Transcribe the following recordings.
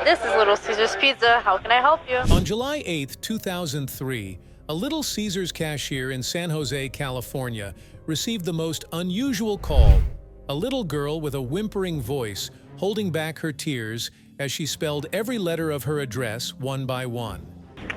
This is Little Caesar's Pizza. How can I help you? On July 8, 2003, a Little Caesar's cashier in San Jose, California, received the most unusual call. A little girl with a whimpering voice holding back her tears as she spelled every letter of her address one by one.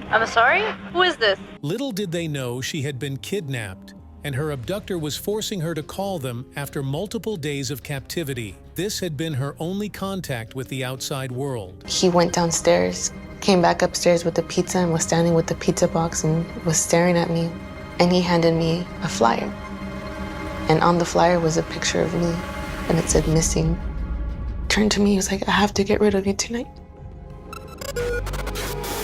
I'm sorry? Who is this? Little did they know she had been kidnapped, and her abductor was forcing her to call them after multiple days of captivity. This had been her only contact with the outside world. He went downstairs, came back upstairs with the pizza and was standing with the pizza box and was staring at me. And he handed me a flyer. And on the flyer was a picture of me, and it said missing. Turned to me, he was like, I have to get rid of you tonight.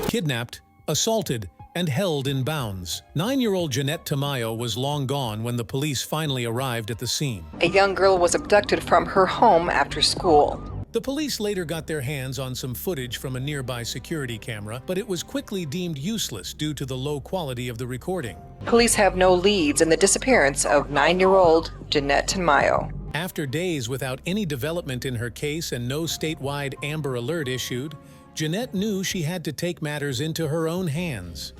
Kidnapped, assaulted, and held in bounds. 9-year-old Janette Tamayo was long gone when the police finally arrived at the scene. A young girl was abducted from her home after school. The police later got their hands on some footage from a nearby security camera, but it was quickly deemed useless due to the low quality of the recording. Police have no leads in the disappearance of 9-year-old Janette Tamayo. After days without any development in her case and no statewide Amber Alert issued, Janette knew she had to take matters into her own hands.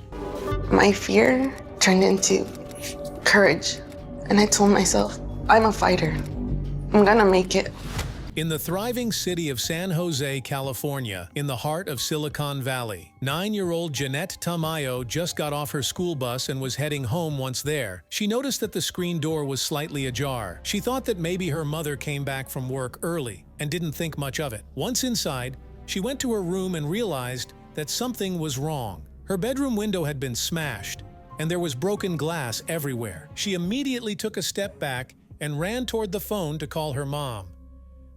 My fear turned into courage. And I told myself, I'm a fighter. I'm gonna make it. In the thriving city of San Jose, California, in the heart of Silicon Valley, 9-year-old Janette Tamayo just got off her school bus and was heading home. Once there, she noticed that the screen door was slightly ajar. She thought that maybe her mother came back from work early and didn't think much of it. Once inside, she went to her room and realized that something was wrong. Her bedroom window had been smashed, and there was broken glass everywhere. She immediately took a step back and ran toward the phone to call her mom.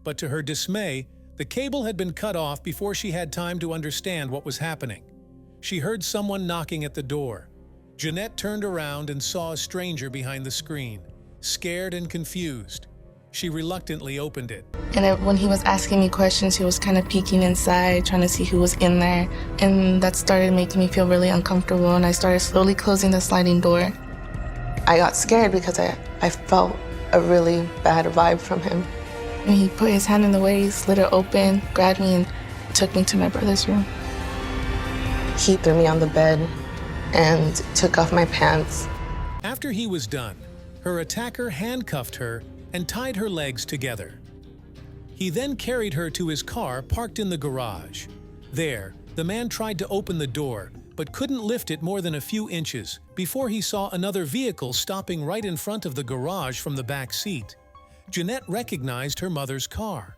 But to her dismay, the cable had been cut off before she had time to understand what was happening. She heard someone knocking at the door. Janette turned around and saw a stranger behind the screen, scared and confused. She reluctantly opened it. And when he was asking me questions, he was kind of peeking inside, trying to see who was in there. And that started making me feel really uncomfortable, and I started slowly closing the sliding door. I got scared because I felt a really bad vibe from him. And he put his hand in the way, slid it open, grabbed me, and took me to my brother's room. He threw me on the bed and took off my pants. After he was done, her attacker handcuffed her and tied her legs together. He then carried her to his car parked in the garage. There, the man tried to open the door, but couldn't lift it more than a few inches before he saw another vehicle stopping right in front of the garage from the back seat. Janette recognized her mother's car.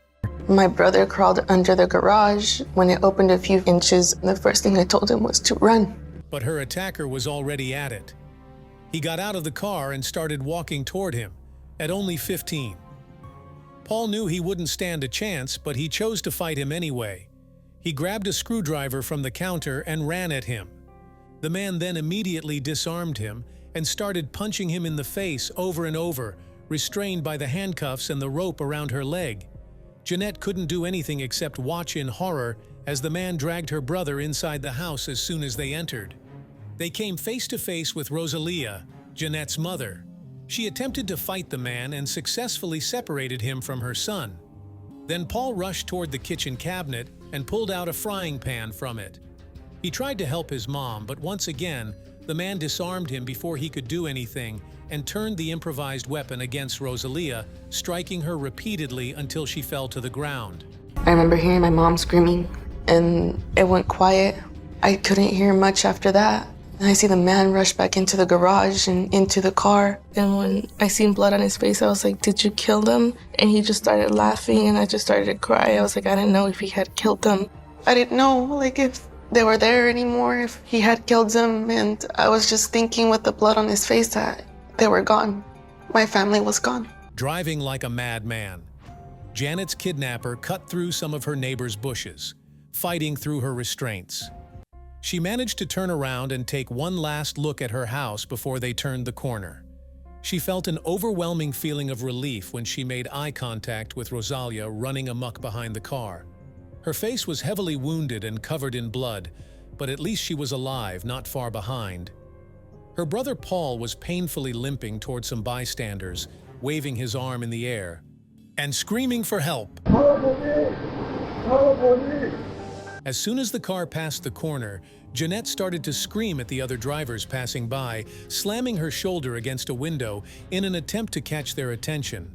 My brother crawled under the garage. When it opened a few inches, the first thing I told him was to run. But her attacker was already at it. He got out of the car and started walking toward him, at only 15. Paul knew he wouldn't stand a chance, but he chose to fight him anyway. He grabbed a screwdriver from the counter and ran at him. The man then immediately disarmed him and started punching him in the face over and over, restrained by the handcuffs and the rope around her leg. Janette couldn't do anything except watch in horror as the man dragged her brother inside the house as soon as they entered. They came face to face with Rosalia, Janette's mother. She attempted to fight the man and successfully separated him from her son. Then Paul rushed toward the kitchen cabinet and pulled out a frying pan from it. He tried to help his mom, but once again, the man disarmed him before he could do anything and turned the improvised weapon against Rosalia, striking her repeatedly until she fell to the ground. I remember hearing my mom screaming, and it went quiet. I couldn't hear much after that. And I see the man rush back into the garage and into the car. And when I seen blood on his face, I was like, did you kill them? And he just started laughing, and I just started to cry. I was like, I didn't know if he had killed them. I didn't know, if they were there anymore, if he had killed them. And I was just thinking with the blood on his face that they were gone. My family was gone. Driving like a madman, Janet's kidnapper cut through some of her neighbor's bushes, fighting through her restraints. She managed to turn around and take one last look at her house before they turned the corner. She felt an overwhelming feeling of relief when she made eye contact with Rosalia running amok behind the car. Her face was heavily wounded and covered in blood, but at least she was alive, not far behind. Her brother Paul was painfully limping toward some bystanders, waving his arm in the air and screaming for help. As soon as the car passed the corner, Janette started to scream at the other drivers passing by, slamming her shoulder against a window in an attempt to catch their attention.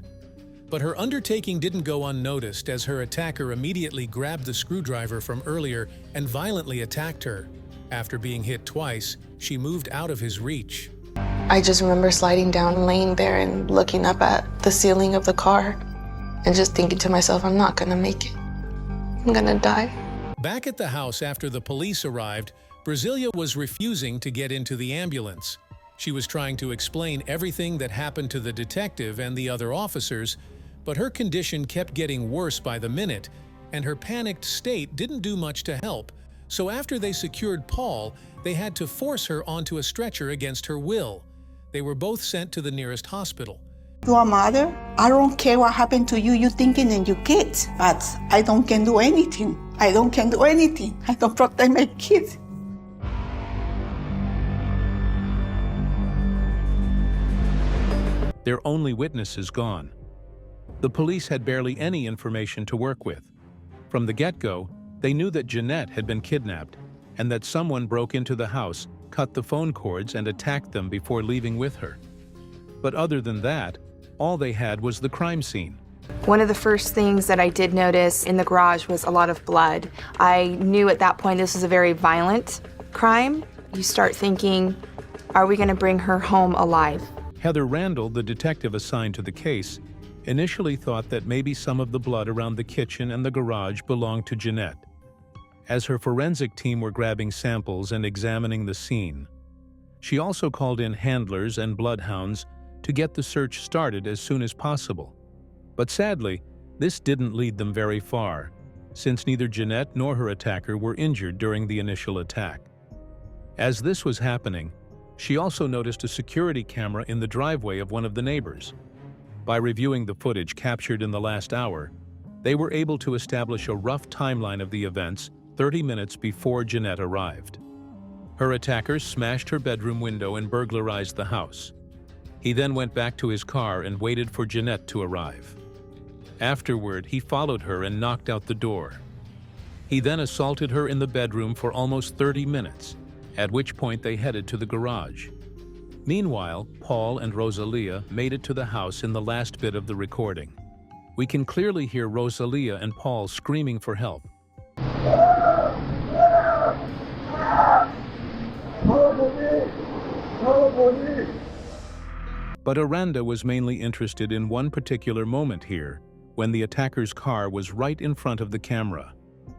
But her undertaking didn't go unnoticed as her attacker immediately grabbed the screwdriver from earlier and violently attacked her. After being hit twice, she moved out of his reach. I just remember sliding down, laying there and looking up at the ceiling of the car and just thinking to myself, I'm not gonna make it. I'm gonna die. Back at the house after the police arrived, Brasilia was refusing to get into the ambulance. She was trying to explain everything that happened to the detective and the other officers, but her condition kept getting worse by the minute, and her panicked state didn't do much to help. So after they secured Paul, they had to force her onto a stretcher against her will. They were both sent to the nearest hospital. To a mother, I don't care what happened to you, you thinking and your kids, but I don't can do anything. I don't can do anything. I don't protect my kids. Their only witness is gone. The police had barely any information to work with. From the get-go, they knew that Janette had been kidnapped and that someone broke into the house, cut the phone cords, and attacked them before leaving with her. But other than that, all they had was the crime scene. One of the first things that I did notice in the garage was a lot of blood. I knew at that point this was a very violent crime. You start thinking, are we going to bring her home alive? Heather Randall, the detective assigned to the case, initially thought that maybe some of the blood around the kitchen and the garage belonged to Janette. As her forensic team were grabbing samples and examining the scene, she also called in handlers and bloodhounds to get the search started as soon as possible. But sadly, this didn't lead them very far, since neither Janette nor her attacker were injured during the initial attack. As this was happening, she also noticed a security camera in the driveway of one of the neighbors. By reviewing the footage captured in the last hour, they were able to establish a rough timeline of the events 30 minutes before Janette arrived. Her attacker smashed her bedroom window and burglarized the house. He then went back to his car and waited for Janette to arrive. Afterward, he followed her and knocked out the door. He then assaulted her in the bedroom for almost 30 minutes, at which point they headed to the garage. Meanwhile, Paul and Rosalia made it to the house in the last bit of the recording. We can clearly hear Rosalia and Paul screaming for help. But Aranda was mainly interested in one particular moment here, when the attacker's car was right in front of the camera.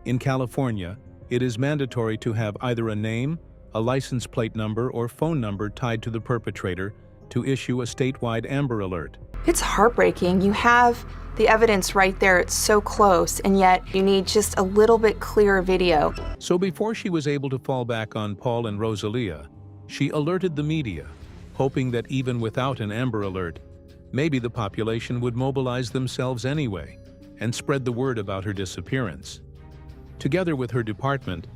In California, it is mandatory to have either a name, a license plate number, or phone number tied to the perpetrator to issue a statewide Amber Alert. It's heartbreaking. You have the evidence right there. It's so close, and yet you need just a little bit clearer video. So before she was able to fall back on Paul and Rosalia, she alerted the media, hoping that even without an Amber Alert, maybe the population would mobilize themselves anyway and spread the word about her disappearance. Together with her department,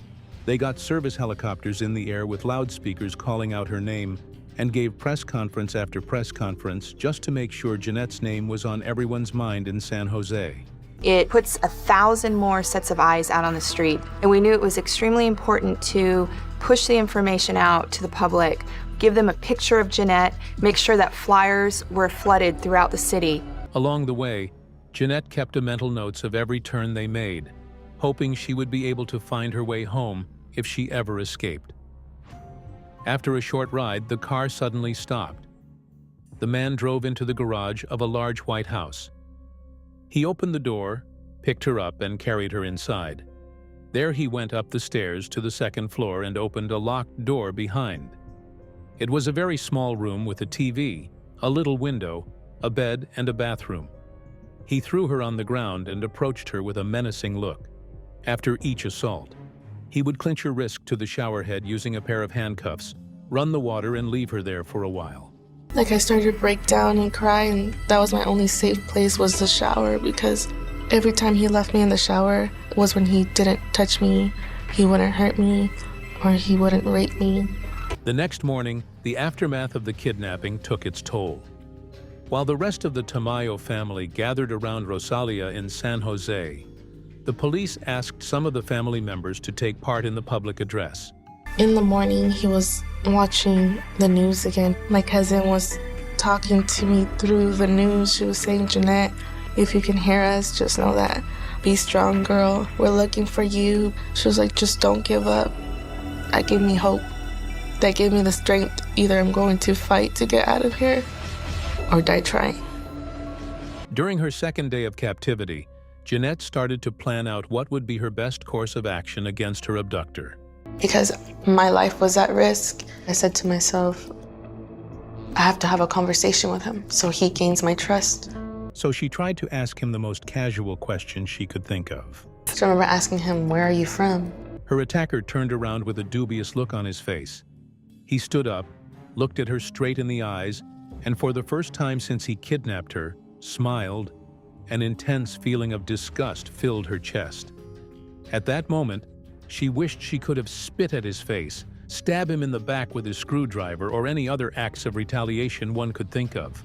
they got service helicopters in the air with loudspeakers calling out her name and gave press conference after press conference just to make sure Janette's name was on everyone's mind in San Jose. It puts 1,000 more sets of eyes out on the street, and we knew it was extremely important to push the information out to the public, give them a picture of Janette, make sure that flyers were flooded throughout the city. Along the way, Janette kept a mental notes of every turn they made, hoping she would be able to find her way home if she ever escaped. After a short ride, the car suddenly stopped. The man drove into the garage of a large white house. He opened the door, picked her up, and carried her inside. There he went up the stairs to the second floor and opened a locked door behind. It was a very small room with a TV, a little window, a bed, and a bathroom. He threw her on the ground and approached her with a menacing look. After each assault, he would clinch her wrist to the shower head using a pair of handcuffs, run the water, and leave her there for a while. Like, I started to break down and cry, and that was my only safe place, was the shower, because every time he left me in the shower was when he didn't touch me, he wouldn't hurt me, or he wouldn't rape me. The next morning, the aftermath of the kidnapping took its toll. While the rest of the Tamayo family gathered around Rosalia in San Jose, The police asked some of the family members to take part in the public address. In the morning, he was watching the news again. My cousin was talking to me through the news. She was saying, Janette, if you can hear us, just know that. Be strong, girl. We're looking for you. She was like, just don't give up. That gave me hope. That gave me the strength. Either I'm going to fight to get out of here or die trying. During her second day of captivity, Janette started to plan out what would be her best course of action against her abductor. Because my life was at risk, I said to myself, I have to have a conversation with him so he gains my trust. So she tried to ask him the most casual question she could think of. I remember asking him, where are you from? Her attacker turned around with a dubious look on his face. He stood up, looked at her straight in the eyes, and for the first time since he kidnapped her, smiled. An intense feeling of disgust filled her chest. At that moment, she wished she could have spit at his face, stab him in the back with his screwdriver, or any other acts of retaliation one could think of.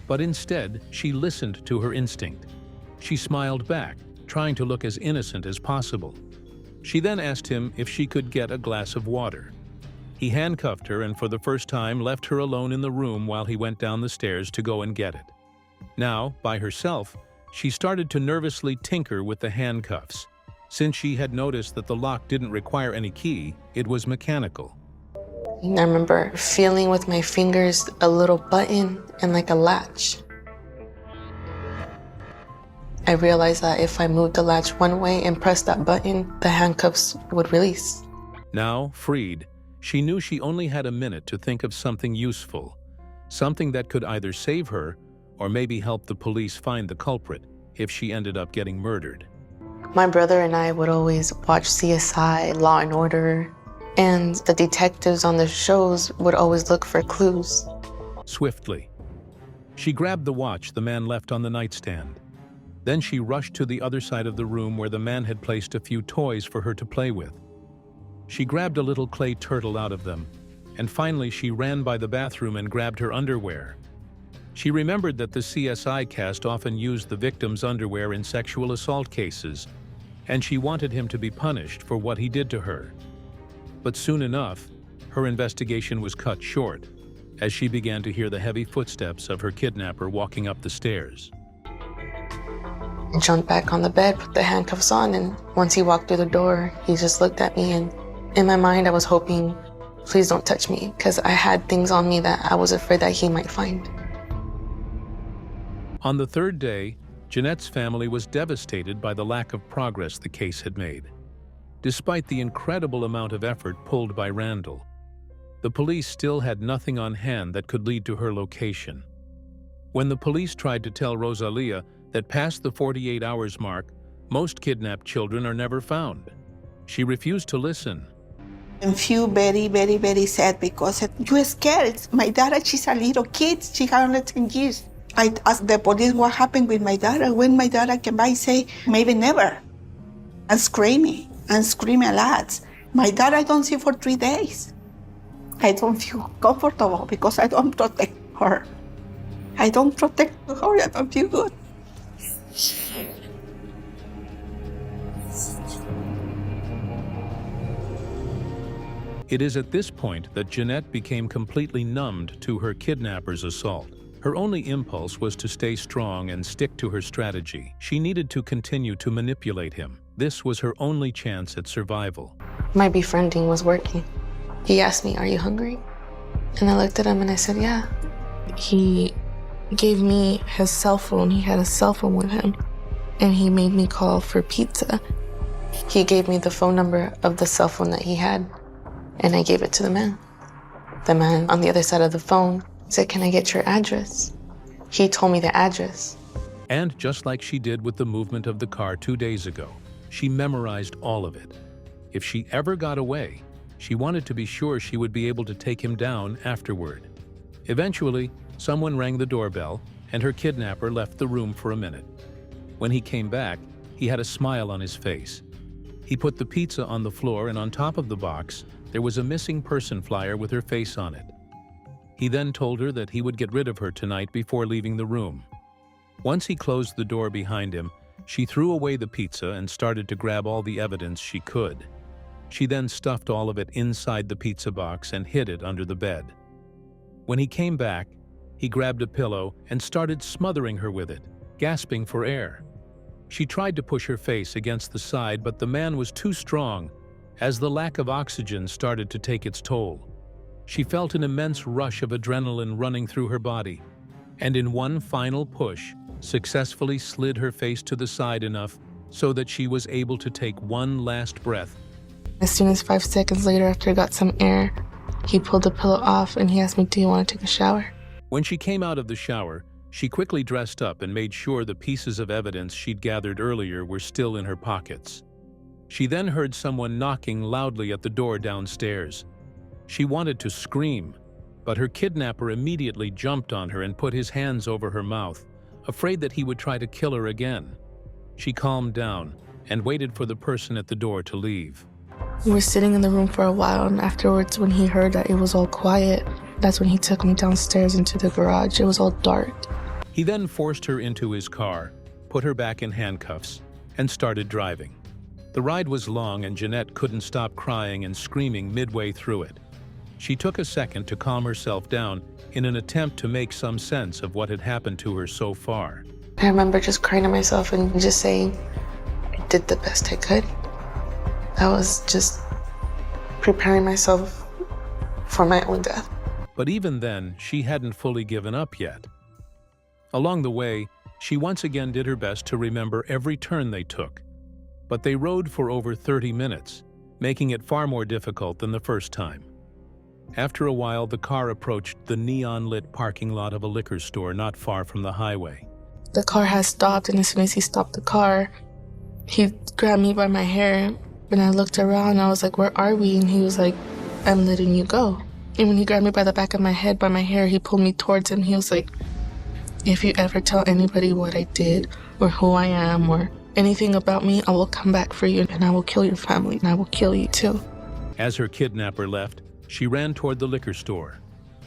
But instead, she listened to her instinct. She smiled back, trying to look as innocent as possible. She then asked him if she could get a glass of water. He handcuffed her and for the first time left her alone in the room while he went down the stairs to go and get it. Now, by herself, she started to nervously tinker with the handcuffs. Since she had noticed that the lock didn't require any key, it was mechanical. I remember feeling with my fingers a little button and like a latch. I realized that if I moved the latch one way and pressed that button, the handcuffs would release. Now, freed, she knew she only had a minute to think of something useful, something that could either save her or maybe help the police find the culprit if she ended up getting murdered. My brother and I would always watch CSI, Law and Order, and the detectives on the shows would always look for clues. Swiftly, she grabbed the watch the man left on the nightstand. Then she rushed to the other side of the room where the man had placed a few toys for her to play with. She grabbed a little clay turtle out of them, and finally she ran by the bathroom and grabbed her underwear. She remembered that the CSI cast often used the victim's underwear in sexual assault cases, and she wanted him to be punished for what he did to her. But soon enough, her investigation was cut short, as she began to hear the heavy footsteps of her kidnapper walking up the stairs. I jumped back on the bed, put the handcuffs on, and once he walked through the door, he just looked at me, and in my mind I was hoping, please don't touch me, because I had things on me that I was afraid that he might find. On the third day, Janette's family was devastated by the lack of progress the case had made. Despite the incredible amount of effort pulled by Randall, the police still had nothing on hand that could lead to her location. When the police tried to tell Rosalia that past the 48 hours mark, most kidnapped children are never found, she refused to listen. I feel very, very, very sad because you're scared. My daughter, she's a little kid. She has only 10 years. I asked the police what happened with my daughter. When my daughter came by, say, maybe never. I'm screaming a lot. My daughter I don't see for 3 days. I don't feel comfortable because I don't protect her. I don't protect her, I don't feel good. It is at this point that Janette became completely numbed to her kidnapper's assault. Her only impulse was to stay strong and stick to her strategy. She needed to continue to manipulate him. This was her only chance at survival. My befriending was working. He asked me, are you hungry? And I looked at him and I said, yeah. He gave me his cell phone. He had a cell phone with him, and he made me call for pizza. He gave me the phone number of the cell phone that he had, and I gave it to the man. The man on the other side of the phone said, can I get your address? He told me the address. And just like she did with the movement of the car 2 days ago, she memorized all of it. If she ever got away, she wanted to be sure she would be able to take him down afterward. Eventually, someone rang the doorbell, and her kidnapper left the room for a minute. When he came back, he had a smile on his face. He put the pizza on the floor, and on top of the box, there was a missing person flyer with her face on it. He then told her that he would get rid of her tonight before leaving the room. Once he closed the door behind him, She threw away the pizza and started to grab all the evidence she could. She then stuffed all of it inside the pizza box and hid it under the bed. When he came back, he grabbed a pillow and started smothering her with it, gasping for air. She tried to push her face against the side, but the man was too strong, as the lack of oxygen started to take its toll. She felt an immense rush of adrenaline running through her body, and in one final push, successfully slid her face to the side enough so that she was able to take one last breath. As soon as 5 seconds later, after I got some air, he pulled the pillow off and he asked me, "Do you want to take a shower?" When she came out of the shower, she quickly dressed up and made sure the pieces of evidence she'd gathered earlier were still in her pockets. She then heard someone knocking loudly at the door downstairs. She wanted to scream, but her kidnapper immediately jumped on her and put his hands over her mouth, afraid that he would try to kill her again. She calmed down and waited for the person at the door to leave. We were sitting in the room for a while, and afterwards, when he heard that it was all quiet, that's when he took me downstairs into the garage. It was all dark. He then forced her into his car, put her back in handcuffs, and started driving. The ride was long and Janette couldn't stop crying and screaming midway through it. She took a second to calm herself down in an attempt to make some sense of what had happened to her so far. I remember just crying to myself and just saying, I did the best I could. I was just preparing myself for my own death. But even then, she hadn't fully given up yet. Along the way, she once again did her best to remember every turn they took. But they rode for over 30 minutes, making it far more difficult than the first time. After a while, the car approached the neon-lit parking lot of a liquor store not far from the highway. The car had stopped, and as soon as he stopped the car, he grabbed me by my hair. And I looked around, and I was like, "Where are we?" And he was like, "I'm letting you go." And when he grabbed me by the back of my head, by my hair, he pulled me towards him. He was like, "If you ever tell anybody what I did, or who I am, or anything about me, I will come back for you, and I will kill your family, and I will kill you too." As her kidnapper left, she ran toward the liquor store.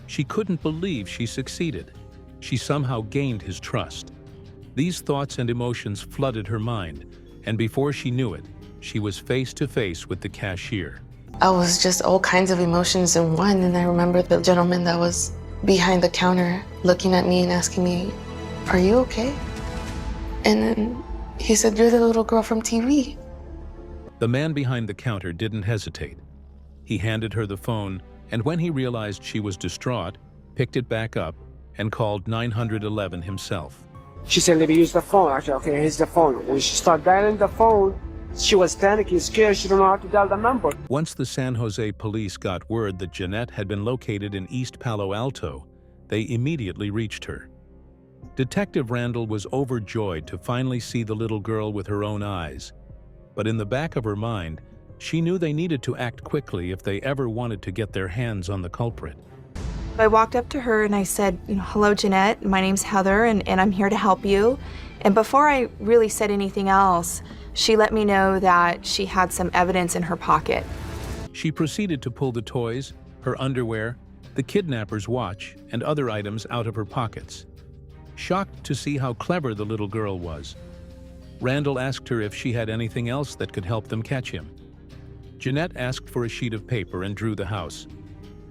She couldn't believe she succeeded. She somehow gained his trust. These thoughts and emotions flooded her mind, and before she knew it, she was face to face with the cashier. I was just all kinds of emotions in one, and I remember the gentleman that was behind the counter looking at me and asking me, "Are you okay?" And then he said, "You're the little girl from TV." The man behind the counter didn't hesitate. He handed her the phone, and when he realized she was distraught, picked it back up and called 911 himself. She said, "Let me use the phone." I said, "Okay, here's the phone." When she started dialing the phone, she was panicking, scared. She didn't know how to dial the number. Once the San Jose police got word that Janette had been located in East Palo Alto, they immediately reached her. Detective Randall was overjoyed to finally see the little girl with her own eyes. But in the back of her mind, she knew they needed to act quickly if they ever wanted to get their hands on the culprit. I walked up to her and I said, "Hello, Janette. My name's Heather, and I'm here to help you." And before I really said anything else, she let me know that she had some evidence in her pocket. She proceeded to pull the toys, her underwear, the kidnapper's watch, and other items out of her pockets. Shocked to see how clever the little girl was, Randall asked her if she had anything else that could help them catch him. Janette asked for a sheet of paper and drew the house.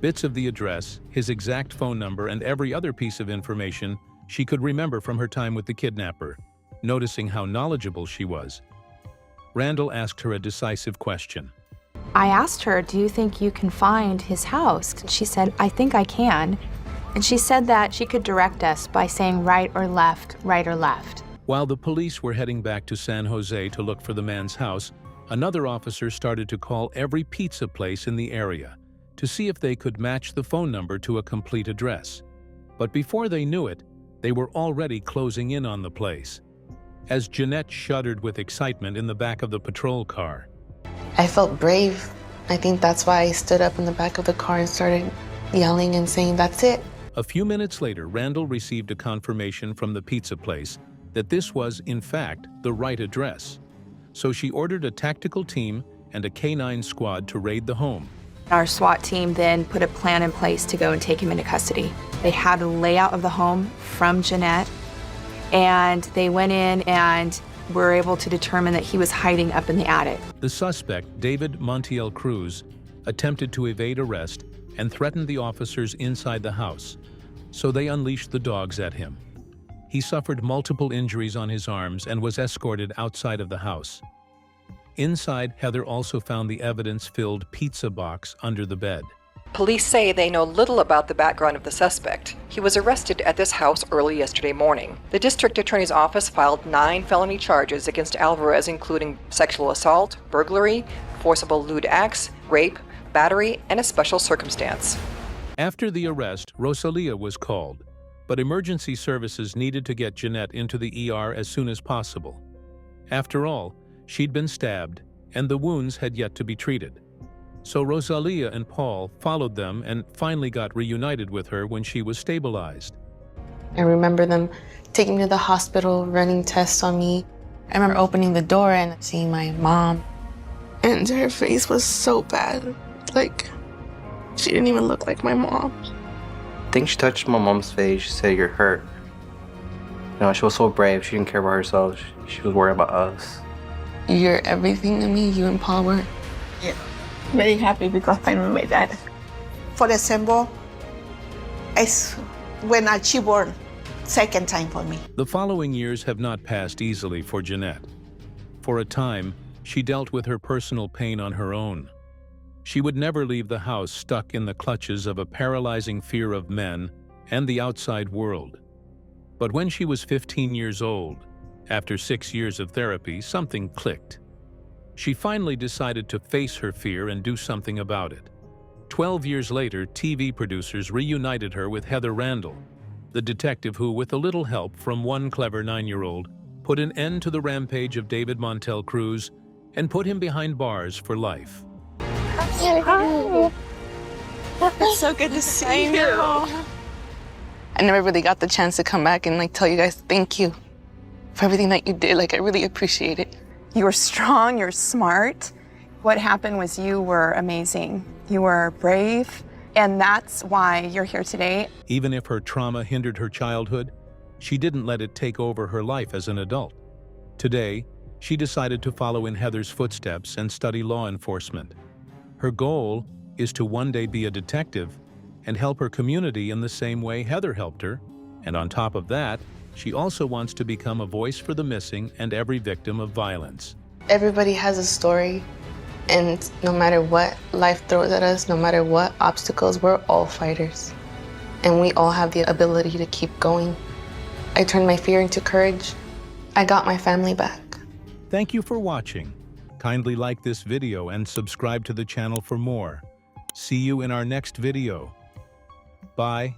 Bits of the address, his exact phone number, and every other piece of information she could remember from her time with the kidnapper, noticing how knowledgeable she was. Randall asked her a decisive question. I asked her, "Do you think you can find his house?" And she said, "I think I can." And she said that she could direct us by saying right or left, right or left. While the police were heading back to San Jose to look for the man's house, another officer started to call every pizza place in the area to see if they could match the phone number to a complete address. But before they knew it, they were already closing in on the place. As Janette shuddered with excitement in the back of the patrol car. I felt brave. I think that's why I stood up in the back of the car and started yelling and saying, "That's it." A few minutes later, Randall received a confirmation from the pizza place that this was, in fact, the right address. So she ordered a tactical team and a K-9 squad to raid the home. Our SWAT team then put a plan in place to go and take him into custody. They had a layout of the home from Janette, and they went in and we're able to determine that he was hiding up in the attic. The suspect, David Montiel Cruz, attempted to evade arrest and threatened the officers inside the house, so they unleashed the dogs at him. He suffered multiple injuries on his arms and was escorted outside of the house. Inside, Heather also found the evidence-filled pizza box under the bed. Police say they know little about the background of the suspect. He was arrested at this house early yesterday morning. The district attorney's office filed 9 felony charges against Alvarez, including sexual assault, burglary, forcible lewd acts, rape, battery, and a special circumstance. After the arrest, Rosalia was called, but emergency services needed to get Janette into the ER as soon as possible. After all, she'd been stabbed, and the wounds had yet to be treated. So Rosalia and Paul followed them and finally got reunited with her when she was stabilized. I remember them taking me to the hospital, running tests on me. I remember opening the door and seeing my mom. And her face was so bad. Like, she didn't even look like my mom. I think she touched my mom's face. She said, "You're hurt." You know, she was so brave. She didn't care about herself. She was worried about us. You're everything to me, you and Paul were. Yeah. Very happy because I know my dad. For example, it's when she born, second time for me. The following years have not passed easily for Janette. For a time, she dealt with her personal pain on her own. She would never leave the house stuck in the clutches of a paralyzing fear of men and the outside world. But when she was 15 years old, after 6 years of therapy, something clicked. She finally decided to face her fear and do something about it. 12 years later, TV producers reunited her with Heather Randall, the detective who, with a little help from one clever 9-year-old, put an end to the rampage of David Montiel Cruz and put him behind bars for life. Hi. It's so good to see you. I never really got the chance to come back and tell you guys thank you for everything that you did. I really appreciate it. You were strong, you're smart. What happened was you were amazing. You were brave, and that's why you're here today. Even if her trauma hindered her childhood, she didn't let it take over her life as an adult. Today, she decided to follow in Heather's footsteps and study law enforcement. Her goal is to one day be a detective and help her community in the same way Heather helped her, and on top of that, she also wants to become a voice for the missing and every victim of violence. Everybody has a story, and no matter what life throws at us, no matter what obstacles, we're all fighters. And we all have the ability to keep going. I turned my fear into courage. I got my family back. Thank you for watching. Kindly like this video and subscribe to the channel for more. See you in our next video. Bye.